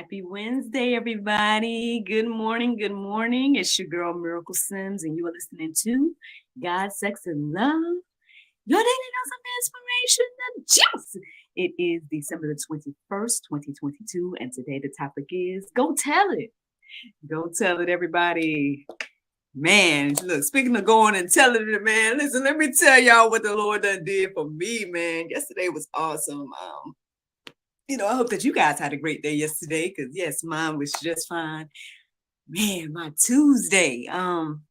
Happy Wednesday, everybody. Good morning. Good morning. It's your girl, Miracle Sims, and you are listening to God, Sex, and Love. Your daily dose of inspiration, the juice. It is December the 21st, 2022, and today the topic is Go Tell It. Go tell it, everybody. Man, look, speaking of going and telling it, man, listen, let me tell y'all what the Lord done did for me, man. Yesterday was awesome. I hope that you guys had a great day yesterday, because yes, mine was just fine. Man, my Tuesday. Long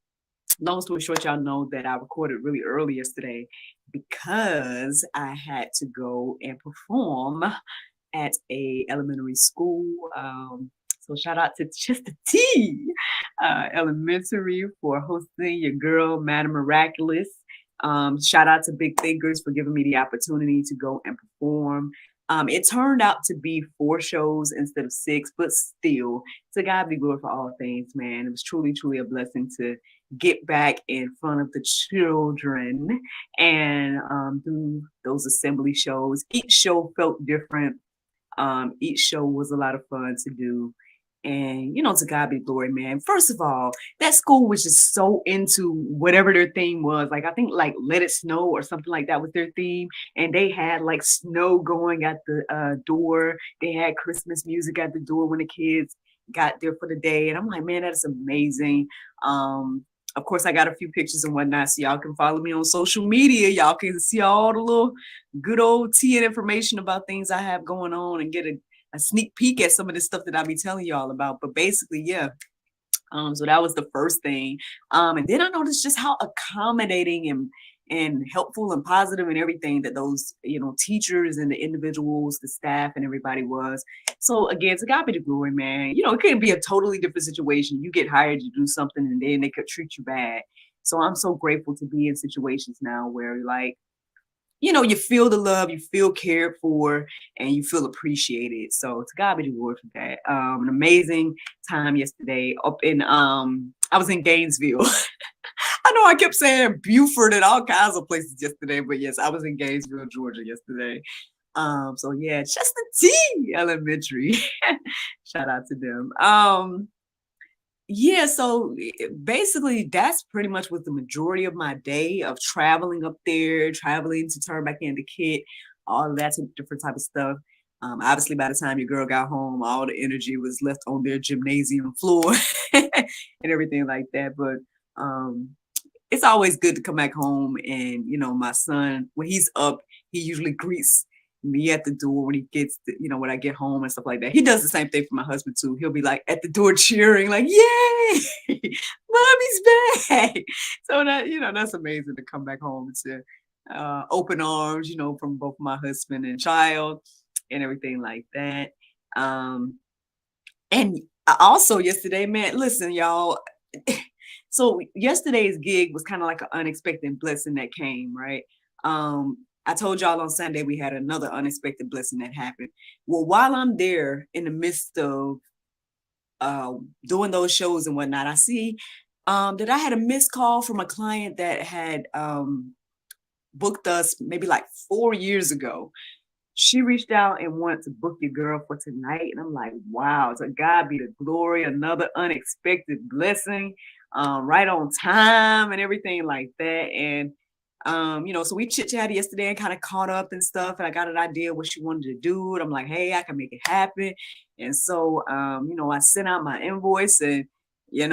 story short, y'all know that I recorded really early yesterday because I had to go and perform at a elementary school. So shout out to Chester T Elementary for hosting your girl, Madam Miraculous. Shout out to Big Thinkers for giving me the opportunity to go and perform. It turned out to be 4 shows instead of 6, but still, to God be glory for all things, man. It was truly, truly a blessing to get back in front of the children and do those assembly shows. Each show felt different. Each show was a lot of fun to do. And, to God be glory, man. First of all, that school was just so into whatever their theme was. Like, I think like Let It Snow or something like that was their theme. And they had like snow going at the door. They had Christmas music at the door when the kids got there for the day. And I'm like, man, that is amazing. Of course, I got a few pictures and whatnot, so y'all can follow me on social media. Y'all can see all the little good old tea and information about things I have going on and get a sneak peek at some of the stuff that I'll be telling y'all about. But basically, yeah. So that was the first thing. And then I noticed just how accommodating and helpful and positive and everything that those, teachers and the individuals, the staff and everybody was. So again, to God be the glory, man. It could be a totally different situation. You get hired to do something and then they could treat you bad. So I'm so grateful to be in situations now where like, you feel the love, you feel cared for, and you feel appreciated. So to God be the glory for that. An amazing time yesterday up in I was in Gainesville. I know I kept saying Buford and all kinds of places yesterday, but yes, I was in Gainesville, Georgia yesterday. So yeah, Chester T Elementary. Shout out to them. Yeah, so basically that's pretty much was the majority of my day of traveling up there, traveling to turn back in the kit, all of that different type of stuff. Obviously, by the time your girl got home, all the energy was left on their gymnasium floor and everything like that. But it's always good to come back home and, my son, when he's up, he usually greets me at the door when he gets, when I get home and stuff like that. He does the same thing for my husband too. He'll be like at the door cheering, like, "Yay, mommy's back!" So that, that's amazing to come back home to open arms, from both my husband and child and everything like that. And also yesterday, man, listen, y'all. So yesterday's gig was kind of like an unexpected blessing that came, right? I told y'all on Sunday we had another unexpected blessing that happened. Well, while I'm there in the midst of doing those shows and whatnot, I see that I had a missed call from a client that had booked us maybe like 4 years ago. She reached out and wanted to book your girl for tonight. And I'm like, wow, to God be the glory, another unexpected blessing, right on time and everything like that. And, so we chit-chatted yesterday and kind of caught up and stuff. And I got an idea what she wanted to do. And I'm like, hey, I can make it happen. And so, I sent out my invoice and,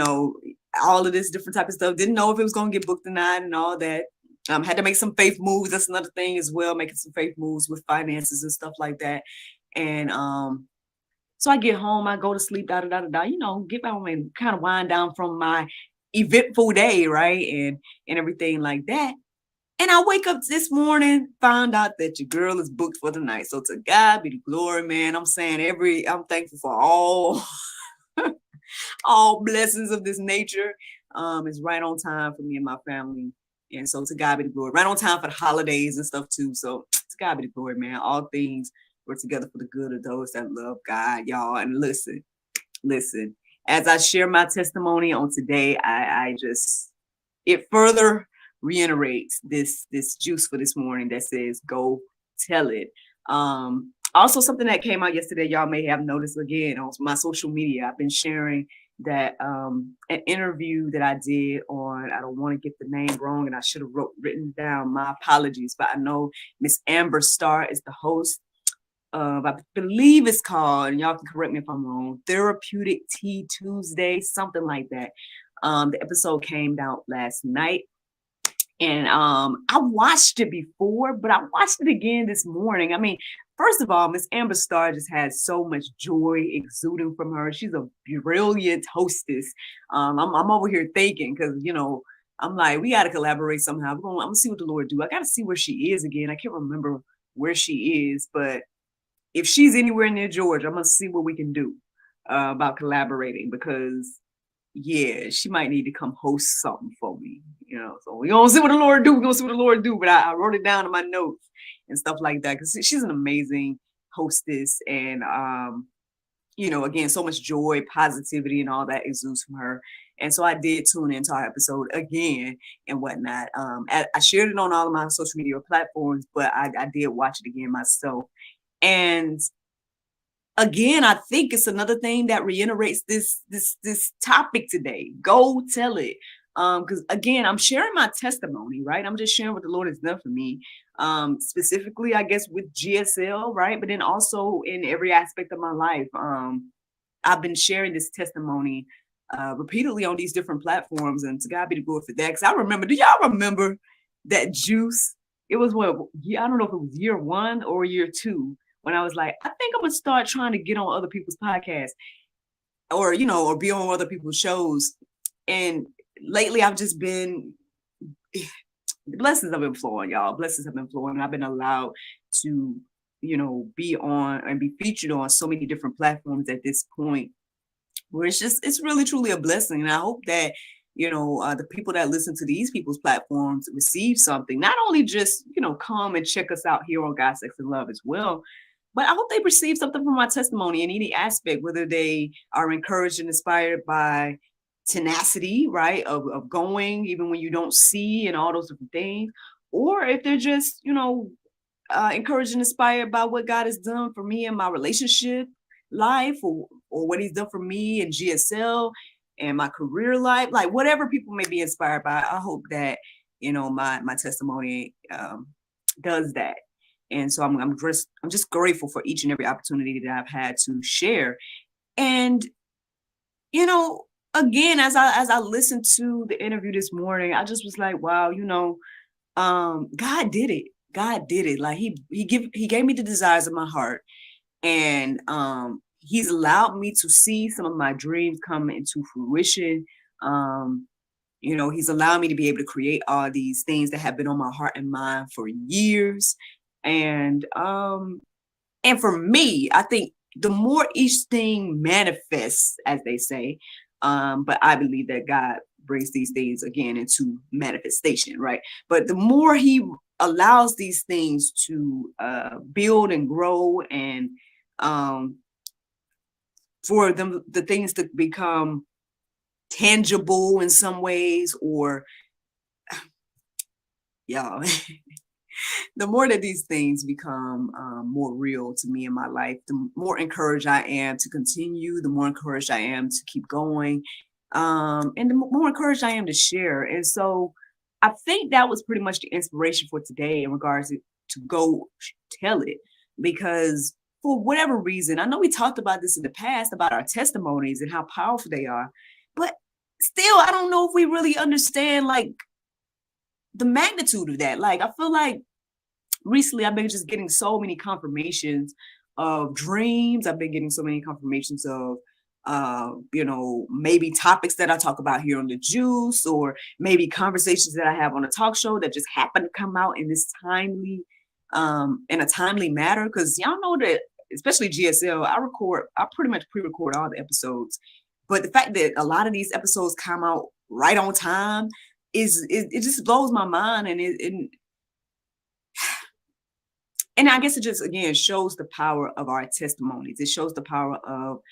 all of this different type of stuff. Didn't know if it was going to get booked tonight and all that. Had to make some faith moves. That's another thing as well, making some faith moves with finances and stuff like that. And so I get home, I go to sleep, get home and kind of wind down from my eventful day, right? And everything like that. And I wake up this morning, found out that your girl is booked for the night. So to God be the glory, man. I'm saying I'm thankful for all blessings of this nature. It's right on time for me and my family. And so to God be the glory. Right on time for the holidays and stuff too. So to God be the glory, man. All things work together for the good of those that love God, y'all. And listen. As I share my testimony on today, it further reiterates this juice for this morning that says, go tell it. Also, something that came out yesterday, y'all may have noticed again on my social media. I've been sharing that an interview that I did on, I don't want to get the name wrong, and I should have written down, my apologies, but I know Miss Amber Starr is the host of, I believe it's called, and y'all can correct me if I'm wrong, Therapeutic Tea Tuesday, something like that. The episode came out last night. And I watched it before, but I watched it again this morning. I mean, first of all, Miss Amber Starr just has so much joy exuding from her. She's a brilliant hostess. I'm over here thinking, because I'm like, we got to collaborate somehow. I'm gonna see what the Lord do. I got to see where she is again. I can't remember where she is, but if she's anywhere near Georgia, I'm gonna see what we can do about collaborating, because yeah, she might need to come host something for me, So we gonna see what the Lord do. We gonna see what the Lord do. But I wrote it down in my notes and stuff like that, because she's an amazing hostess, and again, so much joy, positivity, and all that exudes from her. And so I did tune into our episode again and whatnot. I shared it on all of my social media platforms, but I did watch it again myself. And again, I think it's another thing that reiterates this topic today. Go tell it. Because again, I'm sharing my testimony, right? I'm just sharing what the Lord has done for me. Specifically, I guess, with GSL, right? But then also in every aspect of my life. I've been sharing this testimony repeatedly on these different platforms, and to God be the glory for that. Because I remember, do y'all remember that juice? It was I don't know if it was year 1 or year 2, when I was like, I think I'm gonna start trying to get on other people's podcasts, or be on other people's shows. And lately I've just been, blessings have been flowing, y'all. Blessings have been flowing, and I've been allowed to, be on and be featured on so many different platforms at this point, where it's really truly a blessing. And I hope that, the people that listen to these people's platforms receive something, not only just, come and check us out here on God, Sex, and Love as well, but I hope they receive something from my testimony in any aspect, whether they are encouraged and inspired by tenacity, right, of going even when you don't see, and all those different things, or if they're just, encouraged and inspired by what God has done for me in my relationship life, or what he's done for me in GSL and my career life, like whatever people may be inspired by. I hope that, my testimony does that. And so I'm just grateful for each and every opportunity that I've had to share. And, again, as I listened to the interview this morning, I just was like, wow, God did it. God did it. Like he gave me the desires of my heart, and he's allowed me to see some of my dreams come into fruition. He's allowed me to be able to create all these things that have been on my heart and mind for years. And for me, I think the more each thing manifests, as they say, but I believe that God brings these things again into manifestation, right? But the more he allows these things to build and grow, and for the things to become tangible in some ways, or yeah, the more that these things become more real to me in my life, the more encouraged I am to continue, the more encouraged I am to keep going, and the more encouraged I am to share. And so I think that was pretty much the inspiration for today in regards to go tell it, because for whatever reason, I know we talked about this in the past about our testimonies and how powerful they are, but still, I don't know if we really understand like the magnitude of that. Like, I feel like recently I've been just getting so many confirmations of dreams. I've been getting so many confirmations of maybe topics that I talk about here on the Juice, or maybe conversations that I have on a talk show that just happen to come out in this in a timely manner. Because y'all know that, especially GSL, I pretty much pre-record all the episodes. But the fact that a lot of these episodes come out right on time it just blows my mind. And I guess it just, again, shows the power of our testimonies. It shows the power of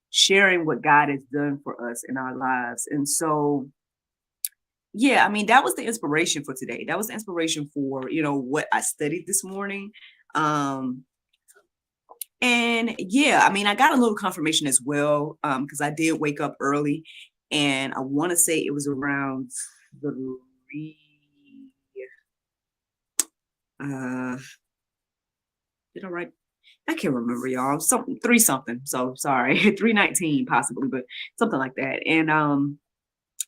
sharing what God has done for us in our lives. And so, yeah, I mean, that was the inspiration for today. That was the inspiration for, what I studied this morning. And yeah, I mean, I got a little confirmation as well, because I did wake up early, and I want to say it was around 3, uh, did I write? I can't remember, y'all. Something 3 something. So sorry, 3:19 possibly, but something like that. And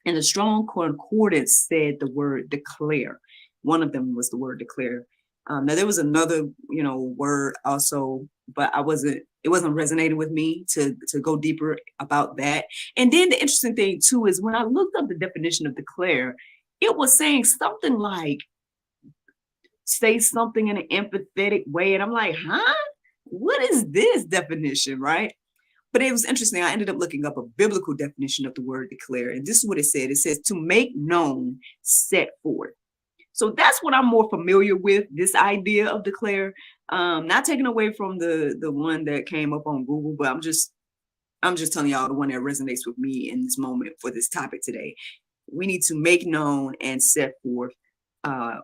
the Strong Concordance said the word declare. One of them was the word declare. Now there was another, word also, but it wasn't resonating with me to go deeper about that. And then the interesting thing too is when I looked up the definition of declare, it was saying something like say something in an empathetic way. And I'm like, huh? What is this definition, right? But it was interesting. I ended up looking up a biblical definition of the word declare. And this is what it said. It says to make known, set forth. So that's what I'm more familiar with, this idea of declare. Not taking away from the one that came up on Google, but I'm just telling y'all the one that resonates with me in this moment for this topic today. We need to make known and set forth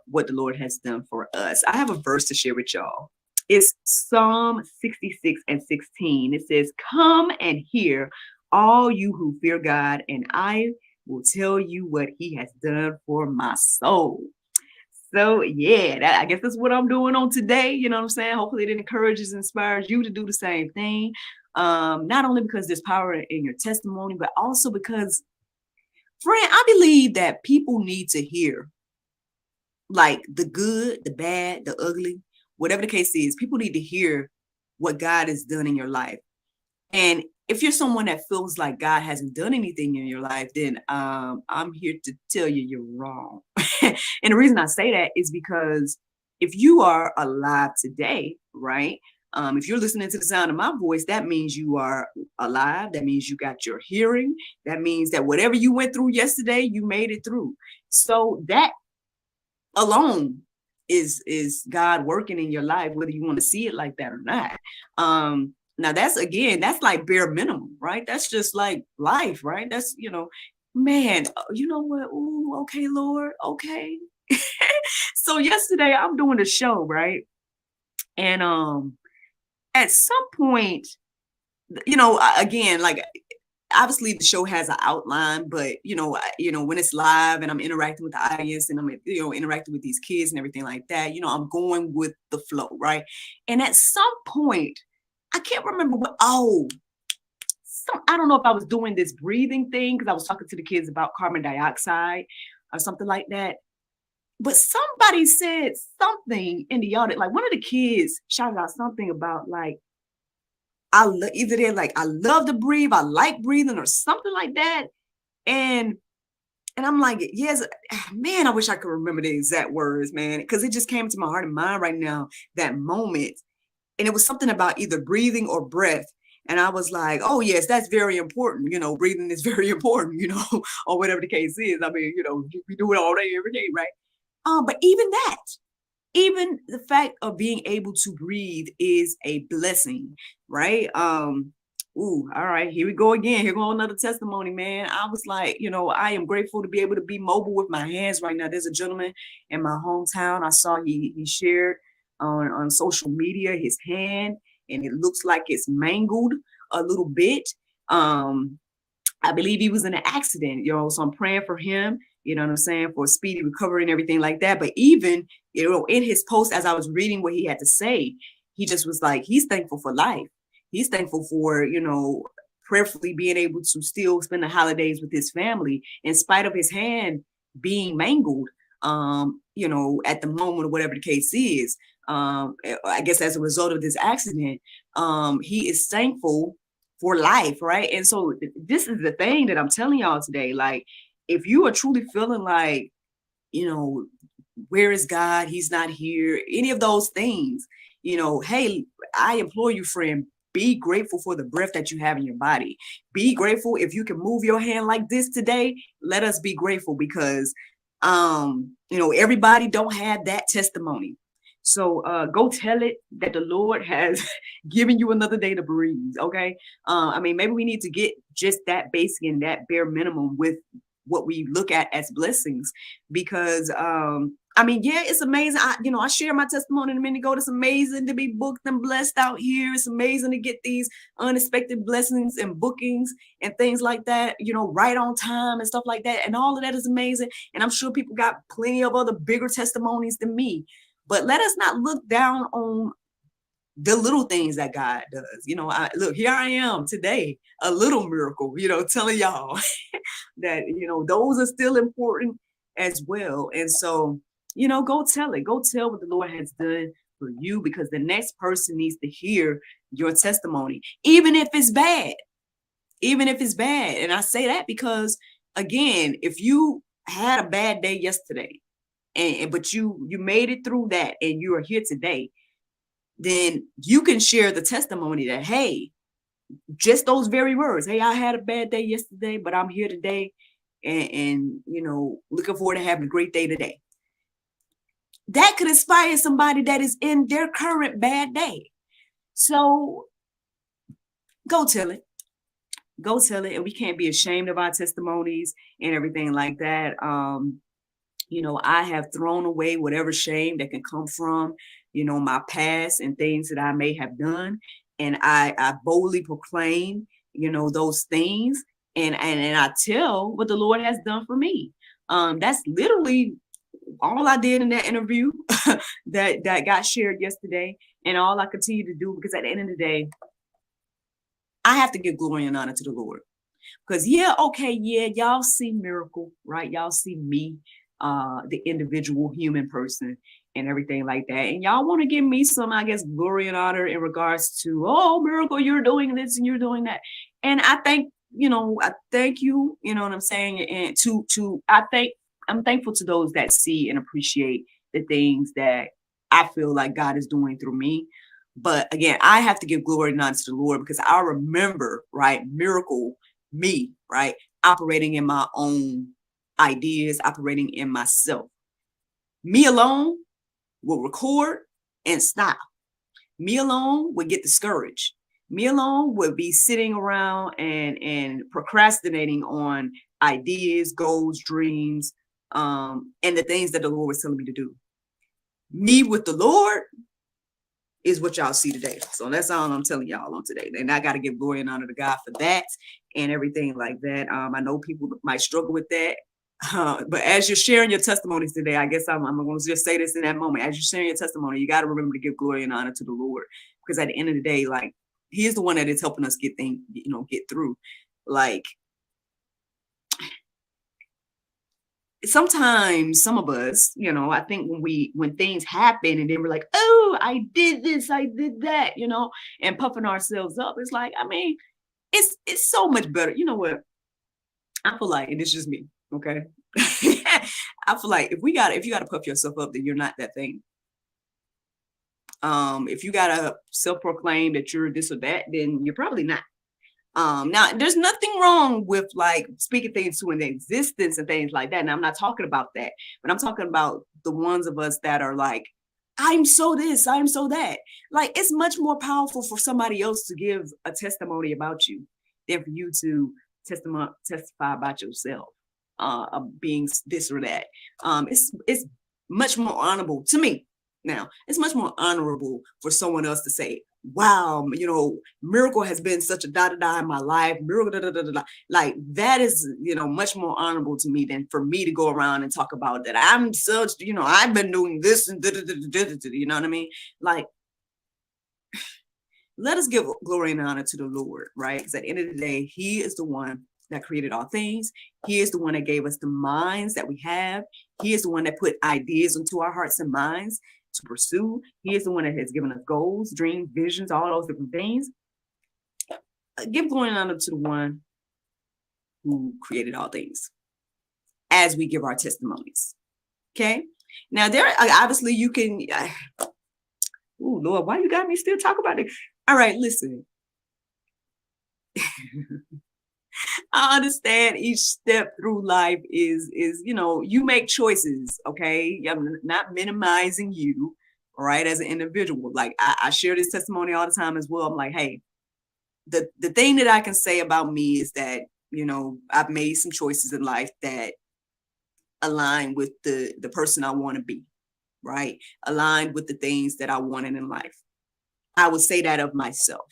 what the Lord has done for us. I have a verse to share with y'all. It's Psalm 66:16. It says, come and hear all you who fear God, and I will tell you what he has done for my soul. So yeah, I guess that's what I'm doing on today. You know what I'm saying? Hopefully it encourages, inspires you to do the same thing. Not only because there's power in your testimony, but also because, friend, I believe that people need to hear like the good, the bad, the ugly, whatever the case is. People need to hear what God has done in your life. And if you're someone that feels like God hasn't done anything in your life, then I'm here to tell you you're wrong. And the reason I say that is because if you are alive today, right? If you're listening to the sound of my voice, that means you are alive. That means you got your hearing. That means that whatever you went through yesterday, you made it through. So that alone is God working in your life, whether you want to see it like that or not. Now that's like bare minimum, right? That's just like life, right? That's, man, you know what? Ooh, okay, Lord, okay. So yesterday I'm doing a show, right? And at some point, again, like obviously the show has an outline, but when it's live and I'm interacting with the audience and I'm interacting with these kids and everything like that, I'm going with the flow, right? And at some point, I can't remember what. I don't know if I was doing this breathing thing because I was talking to the kids about carbon dioxide or something like that. But somebody said something in the audience, like one of the kids shouted out something about like, either they're like, I love to breathe, I like breathing, or something like that. And I'm like, yes, man, I wish I could remember the exact words, man, because it just came to my heart and mind right now, that moment. And it was something about either breathing or breath. And I was like, oh, yes, that's very important. Breathing is very important, or whatever the case is. I mean, we do it all day, every day, right? But even the fact of being able to breathe is a blessing, right? All right, here we go again. Here go another testimony, man. I was like, I am grateful to be able to be mobile with my hands right now. There's a gentleman in my hometown. I saw he shared on social media his hand, and it looks like it's mangled a little bit. I believe he was in an accident, so I'm praying for him, you know what I'm saying, for speedy recovery and everything like that. But even, in his post, as I was reading what he had to say, he just was like, he's thankful for life. He's thankful for, prayerfully being able to still spend the holidays with his family in spite of his hand being mangled, at the moment or whatever the case is. I guess as a result of this accident, he is thankful for life, right? And so this is the thing that I'm telling y'all today. Like, if you are truly feeling like, where is God? He's not here. Any of those things, hey, I implore you, friend, be grateful for the breath that you have in your body. Be grateful if you can move your hand like this today. Let us be grateful because, everybody don't have that testimony. So go tell it that the Lord has given you another day to breathe. Okay. Maybe we need to get just that basic and that bare minimum with what we look at as blessings. Because I mean, yeah, it's amazing. I shared my testimony a minute ago. It's amazing to be booked and blessed out here. It's amazing to get these unexpected blessings and bookings and things like that, right on time and stuff like that. And all of that is amazing. And I'm sure people got plenty of other bigger testimonies than me. But let us not look down on the little things that God does. Look, here I am today, a little miracle, telling y'all that, those are still important as well. And so, go tell it. Go tell what the Lord has done for you, because the next person needs to hear your testimony, even if it's bad. Even if it's bad. And I say that because, again, if you had a bad day yesterday, but you made it through that and you are here today, then you can share the testimony that, hey, just those very words. Hey, I had a bad day yesterday, but I'm here today and looking forward to having a great day today. That could inspire somebody that is in their current bad day. So go tell it. Go tell it. And we can't be ashamed of our testimonies and everything like that. I have thrown away whatever shame that can come from, my past and things that I may have done. And I boldly proclaim, those things. And I tell what the Lord has done for me. That's literally all I did in that interview that got shared yesterday. And all I continue to do, because at the end of the day, I have to give glory and honor to the Lord. Because y'all see Miracle, right? Y'all see me, the individual human person and everything like that. And y'all want to give me some, I guess, glory and honor in regards to, oh, Miracle, you're doing this and you're doing that. And I thank you, you know what I'm saying? And I'm thankful to those that see and appreciate the things that I feel like God is doing through me. But again, I have to give glory and honor to the Lord, because I remember, right, Miracle, me, right, operating in my own ideas, operating in myself. Me alone will record and stop. Me alone would get discouraged. Me alone would be sitting around and procrastinating on ideas, goals, dreams, and the things that the Lord was telling me to do. Me with the Lord is what y'all see today. So that's all I'm telling y'all on today. And I got to give glory and honor to God for that and everything like that. I know people might struggle with that. But as you're sharing your testimonies today, I guess I'm going to just say this in that moment. As you're sharing your testimony, you got to remember to give glory and honor to the Lord, because at the end of the day, like, He is the one that is helping us get things, get through. Like, sometimes some of us, I think when things happen and then we're like, oh, I did this, I did that, and puffing ourselves up. It's like, I mean, it's so much better. You know what? I feel like, and it's just me, okay? I feel like if you gotta puff yourself up, then you're not that thing. If you gotta self-proclaim that you're this or that, then you're probably not. Now there's nothing wrong with like speaking things to an existence and things like that. Now I'm not talking about that, but I'm talking about the ones of us that are like, I'm so this, I'm so that. Like, it's much more powerful for somebody else to give a testimony about you than for you to testify about yourself, of being this or that. It's much more honorable to me. Now, it's much more honorable for someone else to say, wow, Miracle has been such a da-da-da in my life. Miracle, da-da-da-da-da. Like, that is, much more honorable to me than for me to go around and talk about that I'm such, I've been doing this and da-da-da-da-da-da, you know what I mean? Like, let us give glory and honor to the Lord, right? Because at the end of the day, He is the one that created all things. He is the one that gave us the minds that we have. He is the one that put ideas into our hearts and minds to pursue. He is the one that has given us goals, dreams, visions, all those different things. Give glory and honor to the one who created all things as we give our testimonies. Okay. Now there, obviously you can, oh Lord, why you got me still talk about it? All right, listen. I understand each step through life is you make choices, okay? I'm not minimizing you, right, as an individual. Like, I share this testimony all the time as well. I'm like, hey, the thing that I can say about me is that I've made some choices in life that align with the person I want to be, right? Aligned with the things that I wanted in life. I would say that of myself.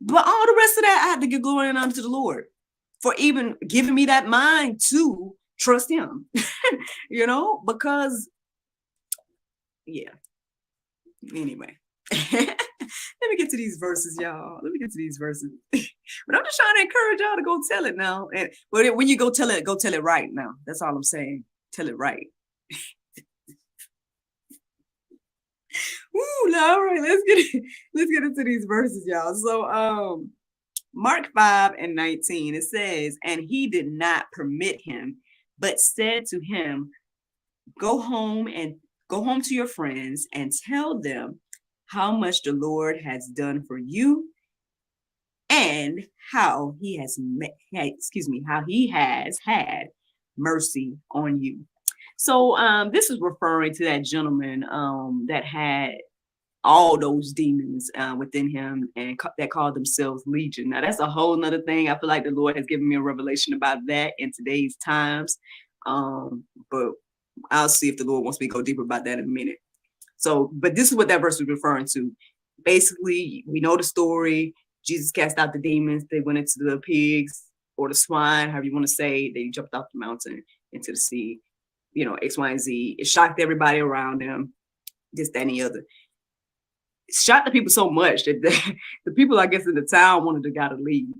But all the rest of that, I have to give glory and honor to the Lord for even giving me that mind to trust him, because, yeah. Anyway, let me get to these verses, y'all. Let me get to these verses. But I'm just trying to encourage y'all to go tell it now. But when you go tell it right now. That's all I'm saying. Tell it right. Woo, all right, let's get into these verses, y'all. So Mark 5:19, it says, and he did not permit him, but said to him, go home to your friends and tell them how much the Lord has done for you and how he has had mercy on you. So this is referring to that gentleman that had all those demons within him and that called themselves Legion. Now that's a whole nother thing. I feel like the Lord has given me a revelation about that in today's times. But I'll see if the Lord wants me to go deeper about that in a minute. So, but this is what that verse was referring to. Basically, we know the story. Jesus cast out the demons. They went into the pigs or the swine, however you want to say. They jumped off the mountain into the sea, X, Y, and Z. It shocked everybody around them, this, that, and the other. It shocked the people so much that the people, I guess, in the town wanted the guy to leave.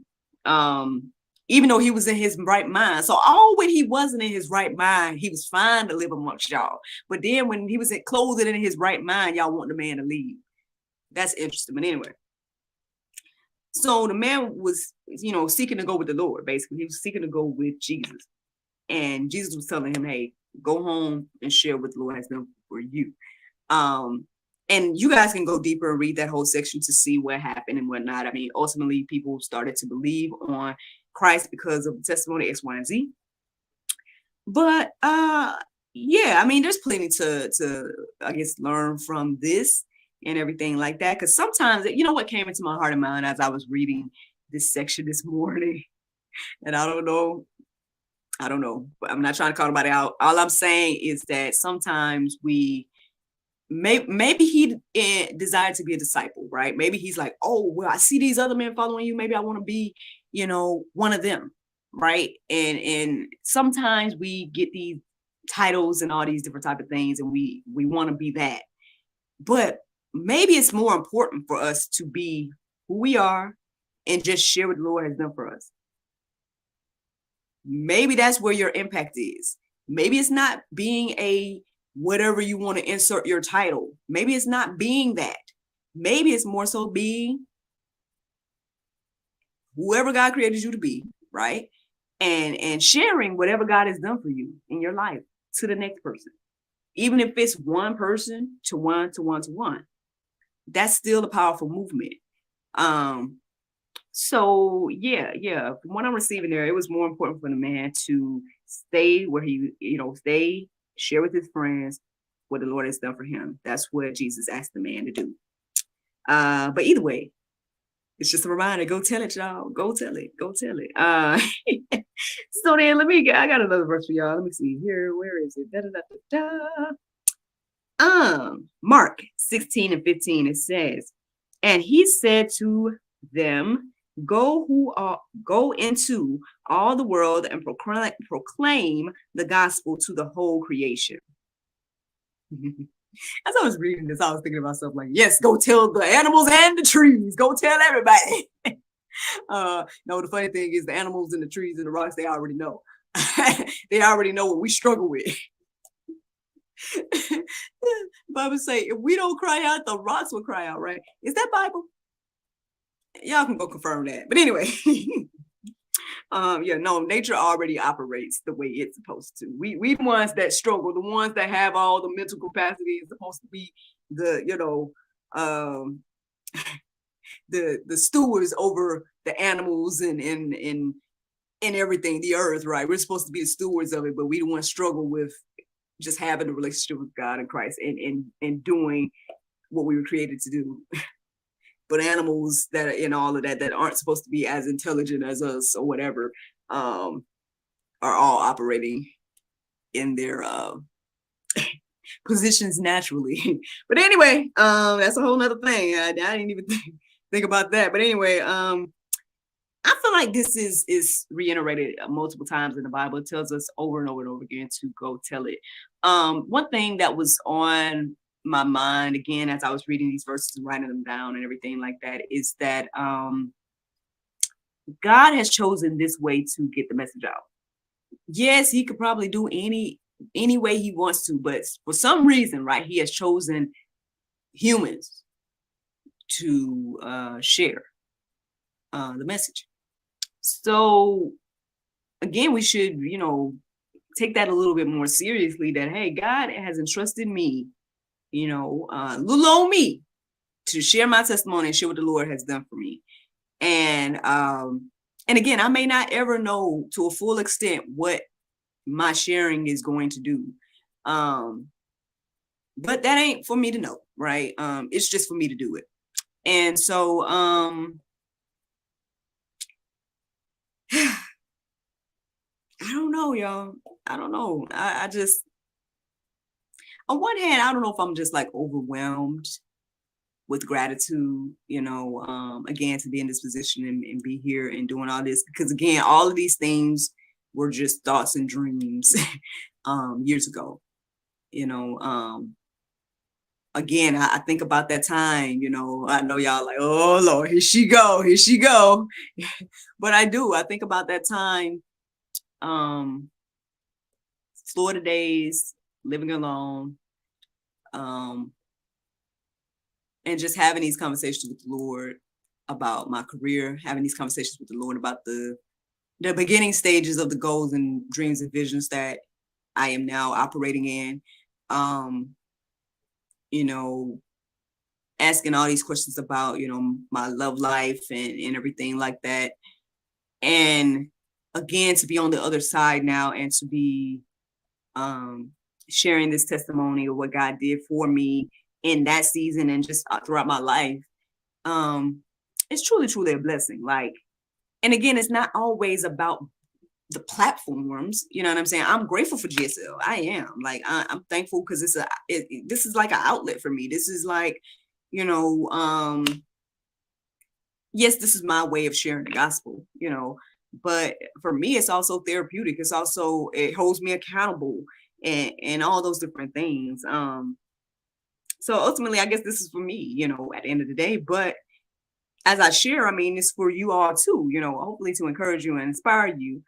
Even though he was in his right mind. So all when he wasn't in his right mind, he was fine to live amongst y'all. But then when he was clothed in his right mind, y'all want the man to leave. That's interesting. But anyway. So the man was, seeking to go with the Lord, basically. He was seeking to go with Jesus. And Jesus was telling him, hey, go home and share what the Lord has done for you. And you guys can go deeper and read that whole section to see what happened and whatnot. I mean, ultimately, people started to believe on Christ because of the testimony X, Y, and Z. But yeah, I mean, there's plenty to I guess learn from this and everything like that. Because sometimes, what came into my heart and mind as I was reading this section this morning, and I don't know, but I'm not trying to call anybody out. All I'm saying is that sometimes maybe he desired to be a disciple, right? Maybe he's like, oh, well, I see these other men following you. Maybe I want to be, one of them, right? And sometimes we get these titles and all these different type of things, and we want to be that. But maybe it's more important for us to be who we are and just share what the Lord has done for us. Maybe that's where your impact is. Maybe it's not being a whatever you want to insert your title. Maybe it's not being that. Maybe it's more so being whoever God created you to be, right? And sharing whatever God has done for you in your life to the next person. Even if it's one person to one to one to one. That's still a powerful movement. So yeah. From what I'm receiving there, it was more important for the man to stay where he, share with his friends what the Lord has done for him. That's what Jesus asked the man to do. But either way, it's just a reminder. Go tell it, y'all. Go tell it. So then I got another verse for y'all. Let me see here. Where is it? Mark 16:15, it says, and he said to them, go into all the world and proclaim the gospel to the whole creation. As I was reading this, I was thinking about myself like, yes, go tell the animals and the trees. Go tell everybody. No, the funny thing is the animals and the trees and the rocks, they already know. They already know what we struggle with. Bible say, if we don't cry out, the rocks will cry out, right? Is that Bible? Y'all can go confirm that. But anyway, nature already operates the way it's supposed to. We the ones that struggle, the ones that have all the mental capacity is supposed to be the, the stewards over the animals and everything, the earth, right? We're supposed to be the stewards of it, but we the ones struggle with just having a relationship with God and Christ and doing what we were created to do. but animals that are in all of that aren't supposed to be as intelligent as us or whatever, are all operating in their positions naturally. But anyway, that's a whole nother thing. I didn't even think about that. But anyway, I feel like this is reiterated multiple times in the Bible. It tells us over and over and over again to go tell it. One thing that was on my mind again as I was reading these verses and writing them down and everything like that is that God has chosen this way to get the message out. Yes, he could probably do any way he wants to, but for some reason, right, he has chosen humans to share the message. So again, we should, take that a little bit more seriously that, hey, God has entrusted me, little old me, to share my testimony and share what the Lord has done for me. And again, I may not ever know to a full extent what my sharing is going to do. But that ain't for me to know, right? It's just for me to do it. And so I don't know, y'all. I don't know. I just, on one hand, I don't know if I'm just like overwhelmed with gratitude, again, to be in this position and be here and doing all this. Because again, all of these things were just thoughts and dreams years ago. Again, I think about that time, I know y'all like, oh Lord, here she go. But I do. I think about that time, Florida days, living alone, and just having these conversations with the Lord about my career, having these conversations with the Lord about the beginning stages of the goals and dreams and visions that I am now operating in. Asking all these questions about, my love life and everything like that. And again, to be on the other side now and to be sharing this testimony of what God did for me in that season and just throughout my life, it's truly, truly a blessing. Like, and again, it's not always about the platforms, you know what I'm saying? I'm grateful for GSL. I am. Like, I'm thankful because this is like an outlet for me. This is like, yes, this is my way of sharing the gospel, but for me, it's also therapeutic. It holds me accountable and all those different things. So ultimately, I guess this is for me, at the end of the day, but as I share, I mean, it's for you all too, hopefully to encourage you and inspire you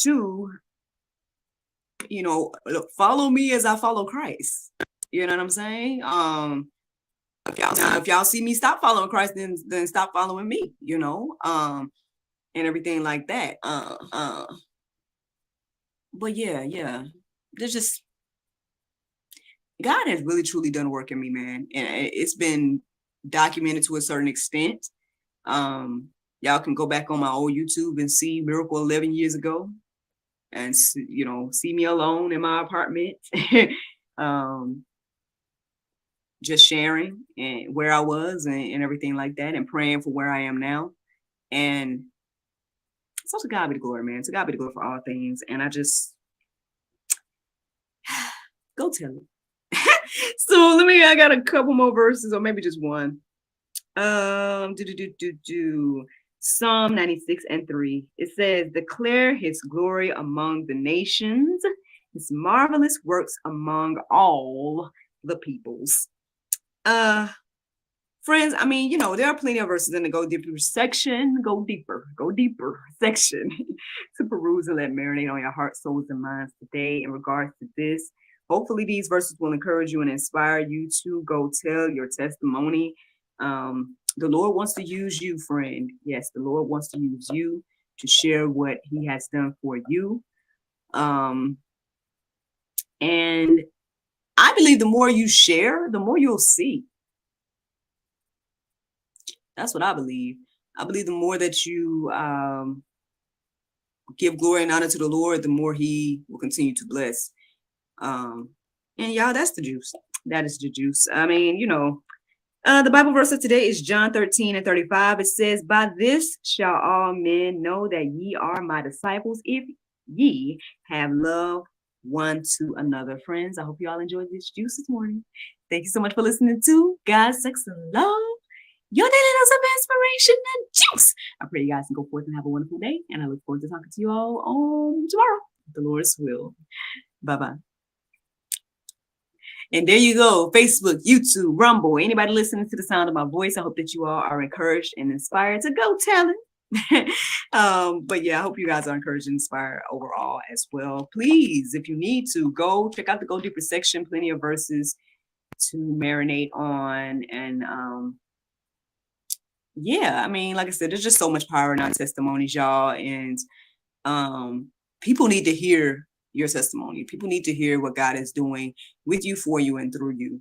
to, follow me as I follow Christ. You know what I'm saying? If y'all see me stop following Christ, then stop following me, and everything like that. But yeah, there's just, God has really truly done work in me, man, and it's been documented to a certain extent. Y'all can go back on my old YouTube and see Miracle 11 years ago, and see me alone in my apartment, just sharing and where I was and everything like that, and praying for where I am now. And so to God be the glory, man. To God be the glory for all things. And I just go tell it. So I got a couple more verses, or maybe just one. Psalm 96:3. It says, declare his glory among the nations, his marvelous works among all the peoples. Friends, I mean, there are plenty of verses in the go deeper section section to peruse and let marinate on your heart, souls, and minds today in regards to this. Hopefully these verses will encourage you and inspire you to go tell your testimony. The Lord wants to use you, friend. Yes, the Lord wants to use you to share what he has done for you. And I believe the more you share, the more you'll see. That's what I believe. I believe the more that you give glory and honor to the Lord, the more he will continue to bless. And y'all, that's the juice. That is the juice. I mean, The Bible verse of today is John 13:35. It says, "By this shall all men know that ye are my disciples, if ye have love one to another." Friends, I hope you all enjoyed this juice this morning. Thank you so much for listening to God, Sex, and Love, your daily dose of inspiration and juice. I pray you guys can go forth and have a wonderful day, and I look forward to talking to you all on tomorrow, if the Lord's will. Bye-bye. And there you go, Facebook, YouTube, Rumble, anybody listening to the sound of my voice, I hope that you all are encouraged and inspired to go tell it. But yeah, I hope you guys are encouraged and inspired overall as well. Please, if you need to, go check out the Go Deeper section, plenty of verses to marinate on. And yeah, I mean, like I said, there's just so much power in our testimonies, y'all. And people need to hear your testimony. People need to hear what God is doing with you, for you, and through you.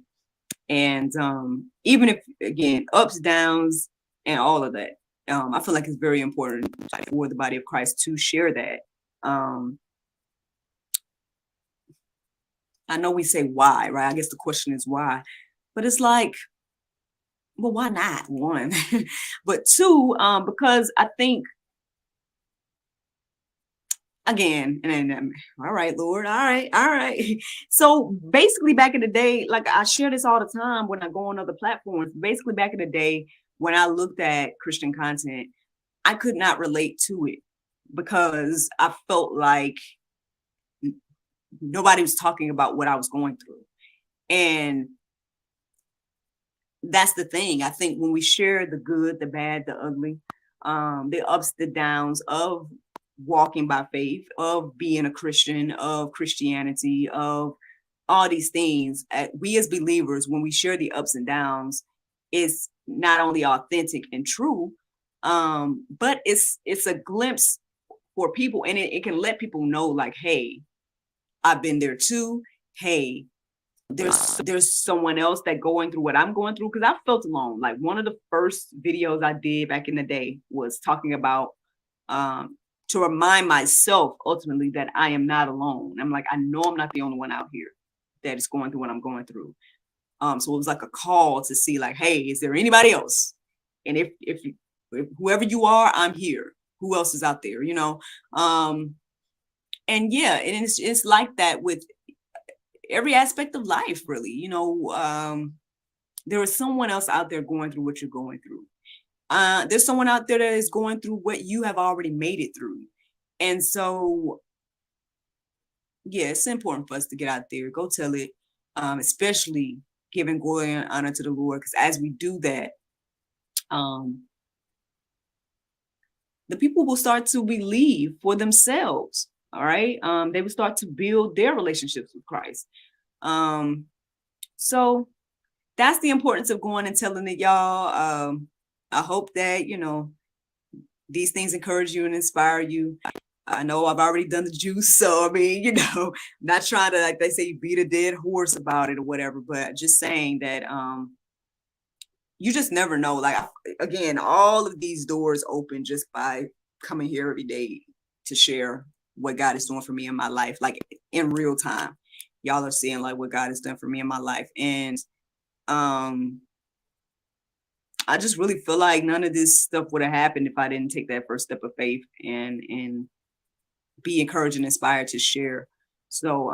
And even if, again, ups, downs, and all of that, I feel like it's very important for the body of Christ to share that. I know we say why, right? I guess the question is why, but it's like, well, why not? One, but two, because I think, again, and all right, Lord, all right. So basically, back in the day, like I share this all the time when I go on other platforms. Basically, back in the day, when I looked at Christian content, I could not relate to it because I felt like nobody was talking about what I was going through. And that's the thing. I think when we share the good, the bad, the ugly, the ups, the downs of walking by faith, of being a Christian, of Christianity, of all these things, we as believers, when we share the ups and downs, it's not only authentic and true, but it's a glimpse for people, and it can let people know, like, hey, I've been there too. Hey, there's someone else that going through what I'm going through, because I felt alone. Like, one of the first videos I did back in the day was talking about to remind myself ultimately that I am not alone. I'm like, I know I'm not the only one out here that is going through what I'm going through. So it was like a call to see, like, hey, is there anybody else? And if whoever you are, I'm here. Who else is out there? And yeah, and it's like that with every aspect of life, really. There is someone else out there going through what you're going through. There's someone out there that is going through what you have already made it through. And so, yeah, it's important for us to get out there, go tell it, especially giving glory and honor to the Lord, because as we do that, the people will start to believe for themselves. All right. They will start to build their relationships with Christ. So that's the importance of going and telling it, y'all. I hope that, these things encourage you and inspire you. I know I've already done the juice. So, I mean, not trying to, like they say, beat a dead horse about it or whatever, but just saying that you just never know. Like, again, all of these doors open just by coming here every day to share what God is doing for me in my life, like in real time. Y'all are seeing like what God has done for me in my life. And I just really feel like none of this stuff would have happened if I didn't take that first step of faith and be encouraged and inspired to share. So,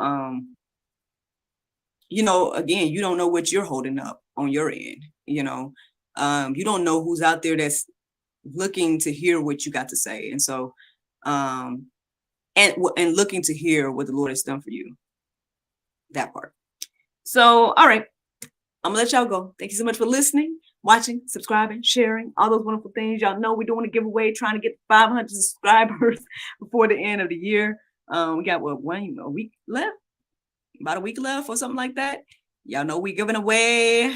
again, you don't know what you're holding up on your end. You don't know who's out there that's looking to hear what you got to say. And so, and looking to hear what the Lord has done for you. That part. So, all right, I'm gonna let y'all go. Thank you so much for listening, watching, subscribing, sharing, all those wonderful things. Y'all know we're doing a giveaway, trying to get 500 subscribers before the end of the year. We got a week left, about a week left or something like that. Y'all know we giving away.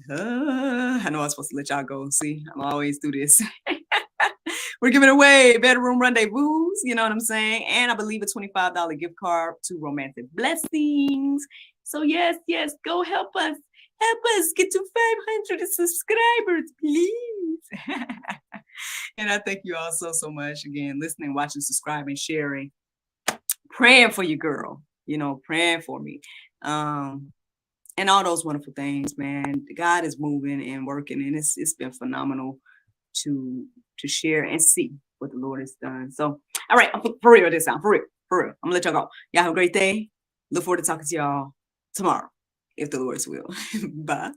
I know I'm supposed to let y'all go. See, I'm always do this. We're giving away bedroom rendezvous, you know what I'm saying? And I believe a $25 gift card to Romantic Blessings. So yes, go help us. Help us get to 500 subscribers, please. And I thank you all so much. Again, listening, watching, subscribing, sharing, praying for you, girl. Praying for me. and all those wonderful things, man. God is moving and working, and it's been phenomenal to share and see what the Lord has done. So, all right, for real this time, for real. I'm gonna let y'all go. Y'all have a great day. Look forward to talking to y'all tomorrow, if the Lord's will. Bye.